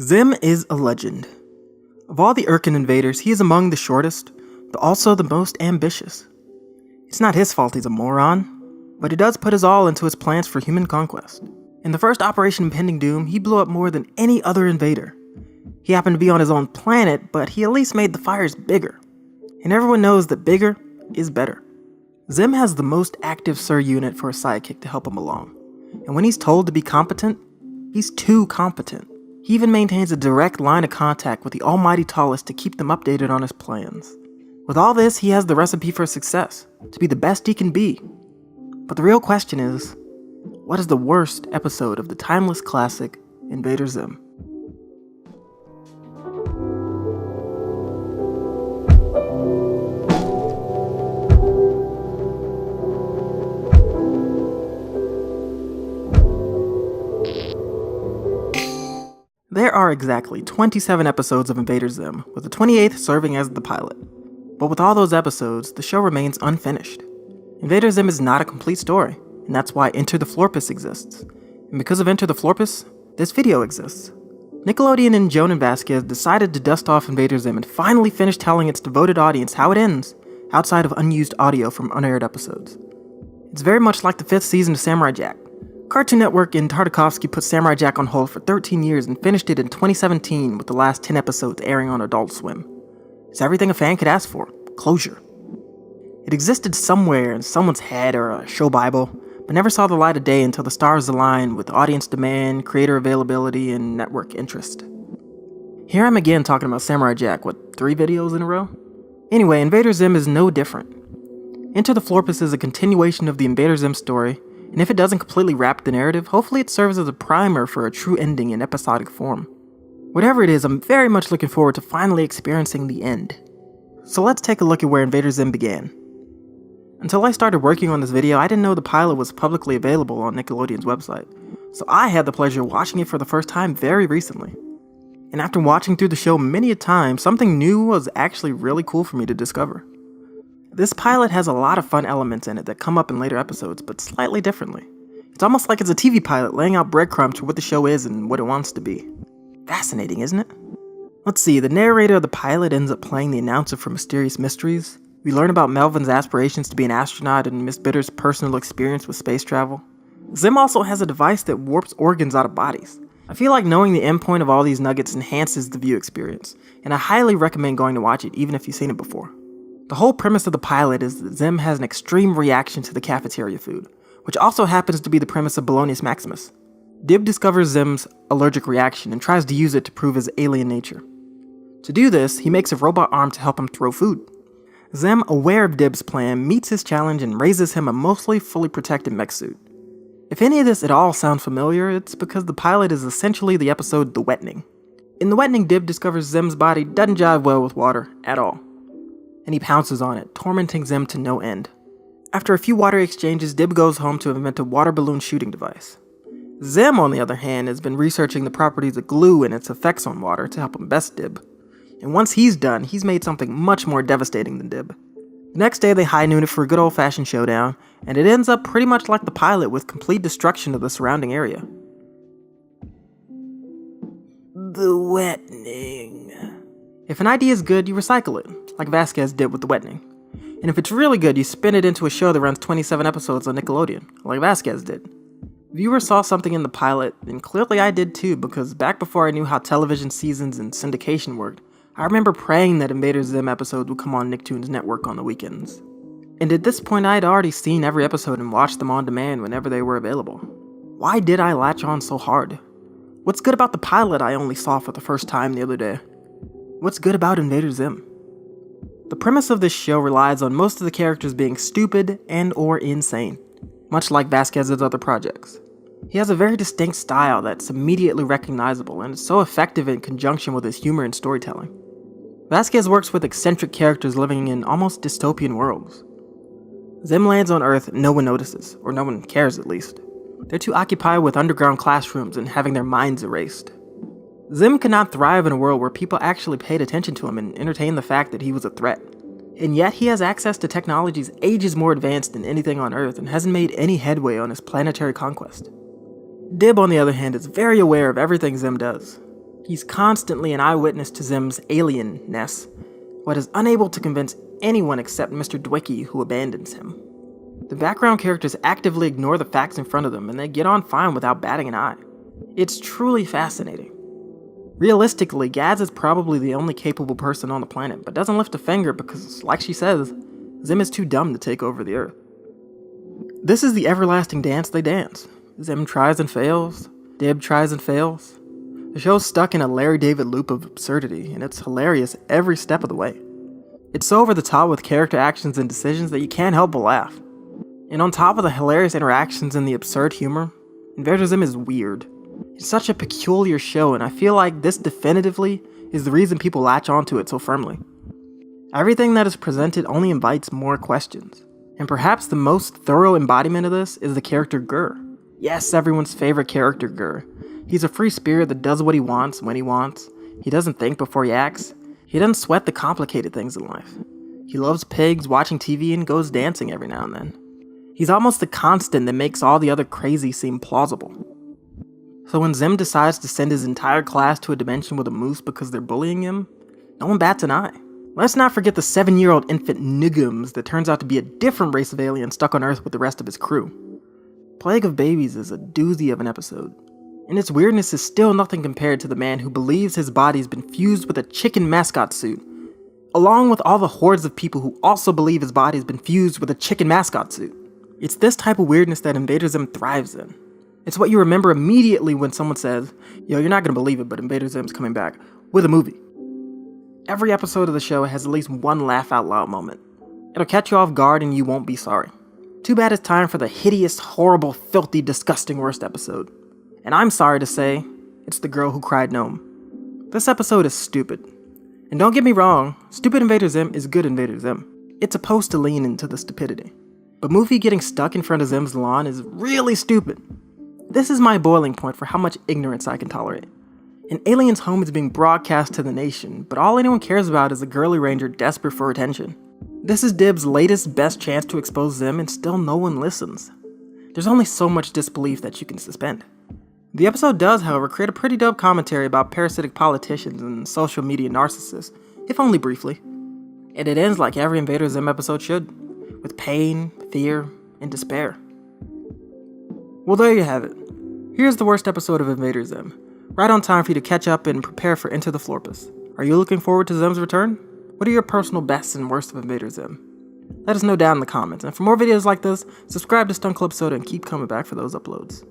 Zim is a legend. Of all the Urkin invaders, he is among the shortest, but also the most ambitious. It's not his fault he's a moron, but he does put his all into his plans for human conquest. In the first Operation Impending Doom, he blew up more than any other invader. He happened to be on his own planet, but he at least made the fires bigger. And everyone knows that bigger is better. Zim has the most active Sir unit for a sidekick to help him along. And when he's told to be competent, he's too competent. He even maintains a direct line of contact with the almighty Tallest to keep them updated on his plans. With all this, he has the recipe for success, to be the best he can be. But the real question is, what is the worst episode of the timeless classic, Invader Zim? There are exactly 27 episodes of Invader Zim, with the 28th serving as the pilot. But with all those episodes, the show remains unfinished. Invader Zim is not a complete story, and that's why Enter the Florpus exists. And because of Enter the Florpus, this video exists. Nickelodeon and Joan and Vasquez decided to dust off Invader Zim and finally finish telling its devoted audience how it ends, outside of unused audio from unaired episodes. It's very much like the 5th season of Samurai Jack. Cartoon Network and Tartakovsky put Samurai Jack on hold for 13 years and finished it in 2017 with the last 10 episodes airing on Adult Swim. It's everything a fan could ask for, closure. It existed somewhere in someone's head or a show bible, but never saw the light of day until the stars aligned with audience demand, creator availability, and network interest. Here I'm again talking about Samurai Jack, 3 videos in a row? Anyway, Invader Zim is no different. Enter the Florpus is a continuation of the Invader Zim story, and if it doesn't completely wrap the narrative, hopefully it serves as a primer for a true ending in episodic form. Whatever it is, I'm very much looking forward to finally experiencing the end. So let's take a look at where Invader Zim began. Until I started working on this video, I didn't know the pilot was publicly available on Nickelodeon's website, so I had the pleasure of watching it for the first time very recently. And after watching through the show many a time, something new was actually really cool for me to discover. This pilot has a lot of fun elements in it that come up in later episodes, but slightly differently. It's almost like it's a TV pilot laying out breadcrumbs for what the show is and what it wants to be. Fascinating, isn't it? Let's see, the narrator of the pilot ends up playing the announcer for Mysterious Mysteries. We learn about Melvin's aspirations to be an astronaut and Miss Bitter's personal experience with space travel. Zim also has a device that warps organs out of bodies. I feel like knowing the endpoint of all these nuggets enhances the view experience, and I highly recommend going to watch it even if you've seen it before. The whole premise of the pilot is that Zim has an extreme reaction to the cafeteria food, which also happens to be the premise of Polonius Maximus. Dib discovers Zim's allergic reaction and tries to use it to prove his alien nature. To do this, he makes a robot arm to help him throw food. Zim, aware of Dib's plan, meets his challenge and raises him a mostly fully protected mech suit. If any of this at all sounds familiar, it's because the pilot is essentially the episode The Wetning. In The Wetning, Dib discovers Zim's body doesn't jive well with water at all, and he pounces on it, tormenting Zim to no end. After a few water exchanges, Dib goes home to invent a water balloon shooting device. Zim, on the other hand, has been researching the properties of glue and its effects on water to help him best Dib. And once he's done, he's made something much more devastating than Dib. The next day, they high noon it for a good old-fashioned showdown, and it ends up pretty much like the pilot with complete destruction of the surrounding area. The Wetning. If an idea is good, you recycle it, like Vasquez did with The Wetning. And if it's really good, you spin it into a show that runs 27 episodes on Nickelodeon, like Vasquez did. Viewers saw something in the pilot, and clearly I did too, because back before I knew how television seasons and syndication worked, I remember praying that Invader Zim episodes would come on Nicktoons Network on the weekends. And at this point I had already seen every episode and watched them on demand whenever they were available. Why did I latch on so hard? What's good about the pilot I only saw for the first time the other day? What's good about Invader Zim? The premise of this show relies on most of the characters being stupid and or insane, much like Vasquez's other projects. He has a very distinct style that's immediately recognizable and is so effective in conjunction with his humor and storytelling. Vasquez works with eccentric characters living in almost dystopian worlds. Zim lands on Earth and no one notices, or no one cares at least. They're too occupied with underground classrooms and having their minds erased. Zim could not thrive in a world where people actually paid attention to him and entertained the fact that he was a threat. And yet he has access to technologies ages more advanced than anything on Earth and hasn't made any headway on his planetary conquest. Dib, on the other hand, is very aware of everything Zim does. He's constantly an eyewitness to Zim's alienness, but is unable to convince anyone except Mr. Dwicky, who abandons him. The background characters actively ignore the facts in front of them, and they get on fine without batting an eye. It's truly fascinating. Realistically, Gaz is probably the only capable person on the planet, but doesn't lift a finger because, like she says, Zim is too dumb to take over the Earth. This is the everlasting dance they dance. Zim tries and fails, Dib tries and fails. The show's stuck in a Larry David loop of absurdity, and it's hilarious every step of the way. It's so over the top with character actions and decisions that you can't help but laugh. And on top of the hilarious interactions and the absurd humor, Invader Zim is weird. It's such a peculiar show, and I feel like this definitively is the reason people latch onto it so firmly. Everything that is presented only invites more questions, and perhaps the most thorough embodiment of this is the character Gur. Yes, everyone's favorite character Gur. He's a free spirit that does what he wants when he wants. He doesn't think before he acts. He doesn't sweat the complicated things in life. He loves pigs, watching TV, and goes dancing every now and then. He's almost the constant that makes all the other crazy seem plausible. So when Zim decides to send his entire class to a dimension with a moose because they're bullying him, no one bats an eye. Let's not forget the 7-year-old infant Nugums that turns out to be a different race of alien stuck on Earth with the rest of his crew. Plague of Babies is a doozy of an episode, and its weirdness is still nothing compared to the man who believes his body's been fused with a chicken mascot suit, along with all the hordes of people who also believe his body's been fused with a chicken mascot suit. It's this type of weirdness that Invader Zim thrives in. It's what you remember immediately when someone says, yo, you're not gonna believe it, but Invader Zim's coming back with a movie. Every episode of the show has at least one laugh out loud moment. It'll catch you off guard and you won't be sorry. Too bad it's time for the hideous, horrible, filthy, disgusting worst episode. And I'm sorry to say, it's The Girl Who Cried Gnome. This episode is stupid. And don't get me wrong, stupid Invader Zim is good Invader Zim. It's supposed to lean into the stupidity. But Movie getting stuck in front of Zim's lawn is really stupid. This is my boiling point for how much ignorance I can tolerate. An alien's home is being broadcast to the nation, but all anyone cares about is a girly ranger desperate for attention. This is Dib's latest best chance to expose Zim, and still no one listens. There's only so much disbelief that you can suspend. The episode does, however, create a pretty dope commentary about parasitic politicians and social media narcissists, if only briefly. And it ends like every Invader Zim episode should, with pain, fear, and despair. Well, there you have it. Here's the worst episode of Invader Zim. Right on time for you to catch up and prepare for Enter the Florpus. Are you looking forward to Zim's return? What are your personal bests and worst of Invader Zim? Let us know down in the comments, and for more videos like this, subscribe to Stunt Club Soda and keep coming back for those uploads.